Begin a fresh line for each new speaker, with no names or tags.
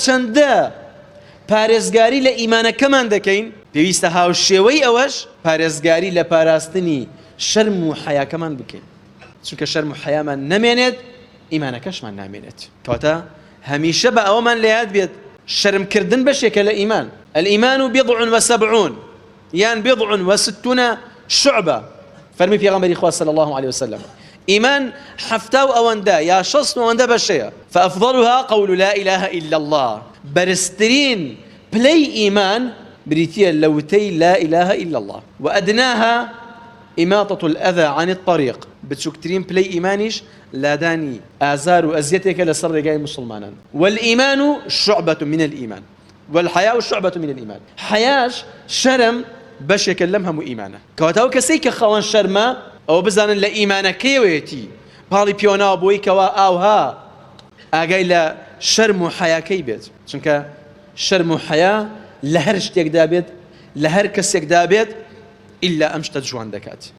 چەندە پارێزگاری لە ئیمانەکەمان دەکەین پێویستە هاوشێوەی ئەوەش پارێزگاری لە پاراستنی شەرم و حەیاکەمان بکەین چونکە شەرم و حەیامان نەمێنێت ئیمانەکەشمان نامێنێت کەواتە هەمیشە بە ئەوەمان لە یاد بێت شەرمکردن بەشێکە لە ئیمان الإيمان بضع وسبعون یان بضع وستون شعبة فەرمی پێغەمبەری خوا صلی الله عليه وسلم إيمان حفتا أوندا يا شص أوندا بشيء فأفضلها قول لا إله إلا الله برسترين بلاي إيمان بريتيا لوتي لا إله إلا الله وأدناها إماطة الأذى عن الطريق بتشكترين بلاي إيمانيش لا داني آزار وأزيتك لسر رجاء مسلمانا والإيمان شعبة من الإيمان والحياء شعبة من الإيمان حياش شرم باش يكلمها إيمانه كواتاو كسيك خوان شرما أو بزانا لإيمانه كيويتي بالي بيونا بويكوا أوها أجاي لا شرم وحياة كيبت شنك شرم وحياة لهر شتيك دابت لهر كسيك دابت إلا أمشتد جوان دكات